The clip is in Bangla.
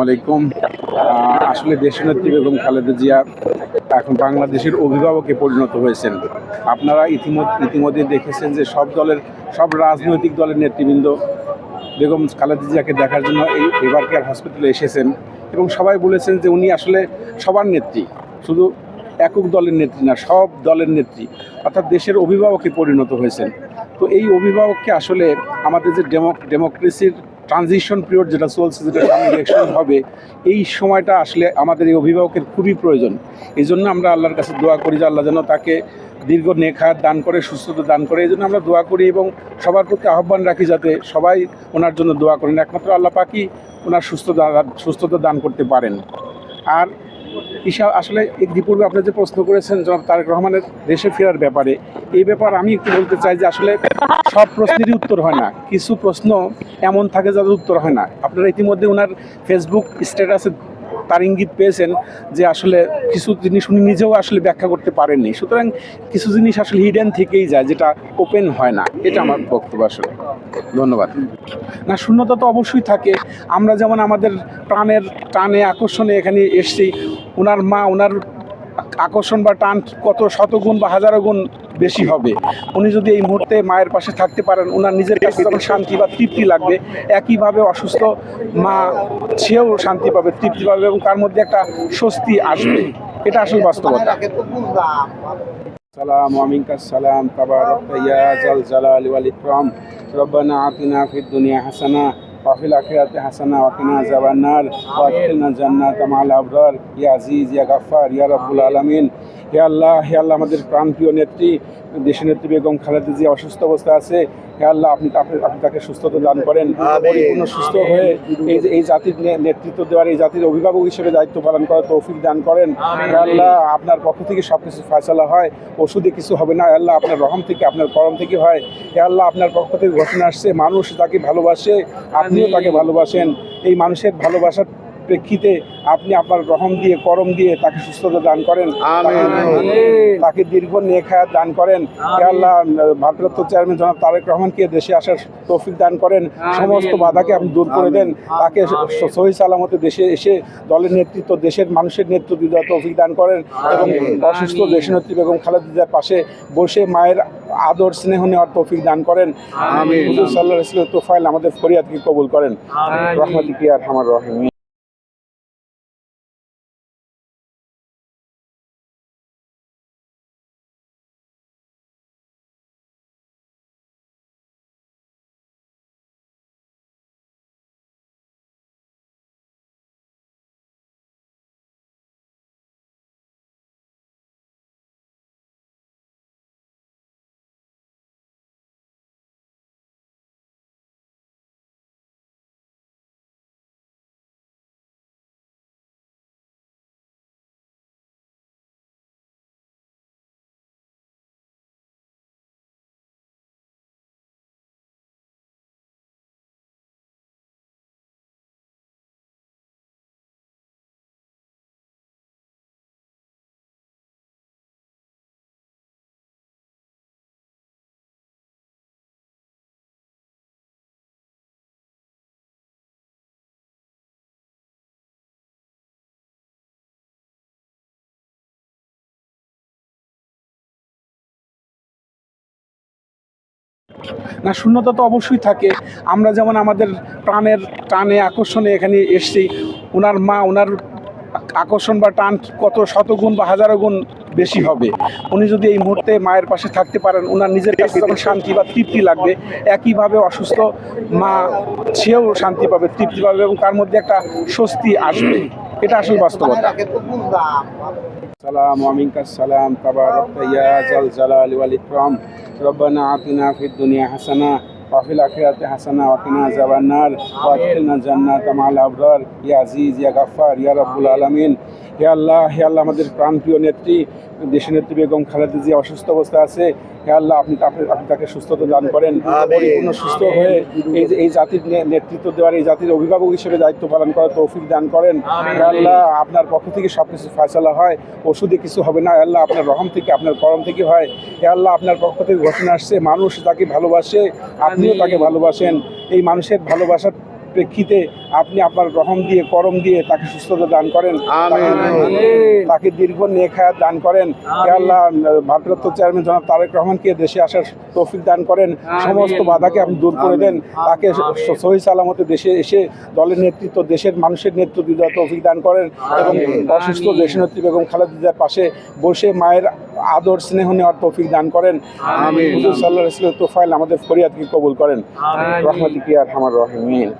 আলাইকুম। আসলে দেশনেত্রী বেগম খালেদা জিয়া এখন বাংলাদেশের অভিভাবকে পরিণত হয়েছেন। আপনারা ইতিমধ্যে দেখেছেন যে সব রাজনৈতিক দলের নেতৃবৃন্দ বেগম খালেদা জিয়াকে দেখার জন্য এবার কেয়ার হসপিটালে এসেছেন এবং সবাই বলেছেন যে উনি আসলে সবার নেত্রী, শুধু একক দলের নেত্রী না, সব দলের নেত্রী, অর্থাৎ দেশের অভিভাবকে পরিণত হয়েছেন। তো এই অভিভাবককে আসলে আমাদের যে ডেমোক্রেসির ট্রানজিশন পিরিয়ড যেটা চলছে, যেটা সামনে ইলেকশন হবে, এই সময়টা আসলে আমাদের এই অভিভাবকের খুবই প্রয়োজন। এই জন্য আমরা আল্লাহর কাছে দোয়া করি যে আল্লাহ যেন তাকে দীর্ঘ নেখাত দান করে, সুস্থতা দান করে। এই জন্য আমরা দোয়া করি এবং সবার প্রতি আহ্বান রাখি যাতে সবাই ওনার জন্য দোয়া করেন। একমাত্র আল্লাহ পাকই ওনার সুস্থতা দান করতে পারেন। আর আসলে ইতিপূর্বে আপনি যে প্রশ্ন করেছেন জনাব তারেক রহমানের দেশে ফেরার ব্যাপারে, এই ব্যাপার আমি একটু বলতে চাই যে আসলে সব প্রশ্নেরই উত্তর হয় না, কিছু প্রশ্ন এমন থাকে যাদের উত্তর হয় না। আপনারা ইতিমধ্যে ওনার ফেসবুক স্ট্যাটাসে তার ইঙ্গিত পেয়েছেন যে আসলে কিছু জিনিস উনি নিজেও আসলে ব্যাখ্যা করতে পারেননি। সুতরাং কিছু জিনিস আসলে হিডেন থেকেই যায়, যেটা ওপেন হয় না। এটা আমার বক্তব্য আসলে। ধন্যবাদ। না, শূন্যতা তো অবশ্যই থাকে। আমরা যেমন আমাদের প্রাণের টানে আকর্ষণে এখানে এসছি, ওনার মা, ওনার আকর্ষণ বা টান কত শতগুণ বা হাজারো গুণ বেশি হবে। উনি যদি এই মুহূর্তে মায়ের পাশে থাকতে পারেন, ওনার নিজের কাছে যখন শান্তি বা তৃপ্তি লাগবে, একইভাবে অসুস্থ মা সেও শান্তি পাবে, তৃপ্তি পাবে এবং তার মধ্যে একটা স্বস্তি আসবে। এটা আসলে বাস্তবতা। সালাম ওয়ামিনকাস সালাম তাবারাকতা ইয়া জাল জালালি ওয়াল ইকরাম রব্বানা আতিনা ফিদ দুনিয়া হাসানা ওয়া ফিল আখিরাতি হাসানা ওয়া কিনা আযাবান নার ওয়া আদখিলনা জান্নাতা মা'আল আবরার ইয়া আজিজ ইয়া গাফফার ইয়া রাব্বুল আলামিন। হে আল্লাহ, আমাদের প্রাণপ্রিয় নেত্রী দেশনেত্রী বেগম খালেদা জিয়া অসুস্থ অবস্থা আছে। হে আল্লাহ, আপনি তাকে সুস্থতা দান করেন, পরিপূর্ণ সুস্থ হয়ে এই জাতির নেতৃত্ব দেওয়ার, এই জাতির অভিভাবক হিসেবে দায়িত্ব পালন করার তৌফিক দান করেন। হে আল্লাহ, আপনার পক্ষ থেকে সব কিছু ফয়সালা হয়, ওষুধে কিছু হবে না। আল্লাহ, আপনার রহম থেকে, আপনার করম থেকে হয়। হে আল্লাহ, আপনার পক্ষ থেকে ঘোষণা আসছে, মানুষ তাকে ভালোবাসে, আপনিও তাকে ভালোবাসেন। এই মানুষের ভালোবাসার প্রেক্ষিতে আপনি আপনার রহম দিয়ে, করম দিয়ে তাকে সুস্থতা দান করেন, তাকে দীর্ঘ নেক হায়াত দান করেন। হে আল্লাহ, ভারপ্রাপ্ত চেয়ারম্যান জনাব তারেক রহমানকে দেশে আসার তৌফিক দান করেন, সমস্ত বাধাকে আপনি দূর করে দেন, তাকে সহি সালামতে দেশে এসে দলের নেতৃত্ব, দেশের মানুষের নেতৃত্ব দেওয়ার তৌফিক দান করেন এবং অসুস্থ দেশনেত্রী বেগম খালেদা জিয়ার পাশে বসে মায়ের আদর স্নেহ নেওয়ার তৌফিক দান করেন। হুজুর সাল্লাল্লাহু আলাইহি ওয়াসাল্লাম তোফাইল আমাদের ফরিয়াদকে কবুল করেন। রহমাতিকা ইয়া আরহামার রাহিমিন। না, শূন্যতা তো অবশ্যই থাকে। আমরা যেমন আমাদের প্রাণের টানে আকর্ষণে এখানে এসছি, ওনার মা, ওনার আকর্ষণ বা টান কত শতগুণ বা হাজারো গুণ বেশি হবে। উনি যদি এই মুহূর্তে মায়ের পাশে থাকতে পারেন, ওনার নিজের কাছে যখন শান্তি বা তৃপ্তি লাগবে, একইভাবে অসুস্থ মা সেও শান্তি পাবে, তৃপ্তি পাবে এবং তার মধ্যে একটা স্বস্তি আসবে। এটা আসলে বাস্তবতা। সালাম ওয়ামিনকাস সালাম তাবারাকতা ইয়া জাল জালালি ওয়াল ইকরাম রব্বানা আতিনা ফিদ দুনিয়া হাসানা ওয়া ফিল আখিরাতি হাসানা ওয়া কিনা আযাবান নার ওয়া আদখিলনা জান্নাতা মা'আল আবরার ইয়া আজিজ ইয়া গাফফার ইয়া রাব্বুল আলামিন। হে আল্লাহ, আমাদের প্রাণপ্রিয় নেত্রী দেশনেত্রী বেগম খালেদা জিয়া অসুস্থ অবস্থা আছে। হে আল্লাহ, আপনি তাকে সুস্থতা দান করেন, পরিপূর্ণ সুস্থ হয়ে এই জাতির নেতৃত্ব দেওয়ার, এই জাতির অভিভাবক হিসেবে দায়িত্ব পালন করার তৌফিক দান করেন। হে আল্লাহ, আপনার পক্ষ থেকে সব কিছু ফয়সালা হয়, ওষুধে কিছু হবে না। আল্লাহ, আপনার রহম থেকে, আপনার করম থেকে হয়। হে আল্লাহ, আপনার পক্ষ থেকে ঘোষণা আসছে, মানুষ তাকে ভালোবাসে, আপনিও তাকে ভালোবাসেন। এই মানুষের ভালোবাসার প্রেক্ষিতে আপনি আপনার রহম দিয়ে করম দিয়ে তাকে সুস্থতা দান করেন, তাকে দীর্ঘ নেক হায়াত দান করেন। হে আল্লাহ, ভারপ্রাপ্ত চেয়ারম্যান জনাব তারেক রহমানকে দেশে আসার তৌফিক দান করেন, সমস্ত বাধাকে আপনি দূর করে দেন, তাকে সহি সালামতে দেশে এসে দলের নেতৃত্ব, দেশের মানুষের নেতৃত্ব দেওয়ার তৌফিক দান করেন এবং অসুস্থ দেশনেত্রী বেগম খালেদা জিয়ার পাশে বসে মায়ের আদর স্নেহ নেওয়ার তৌফিক দান করেন। হুজুর সাল্লাল্লাহু আলাইহি ওয়াসাল্লাম তোফাইল আমাদের ফরিয়াদকে কবুল করেন। রহমাতিক ইয়া আরহামার রাহিমিন।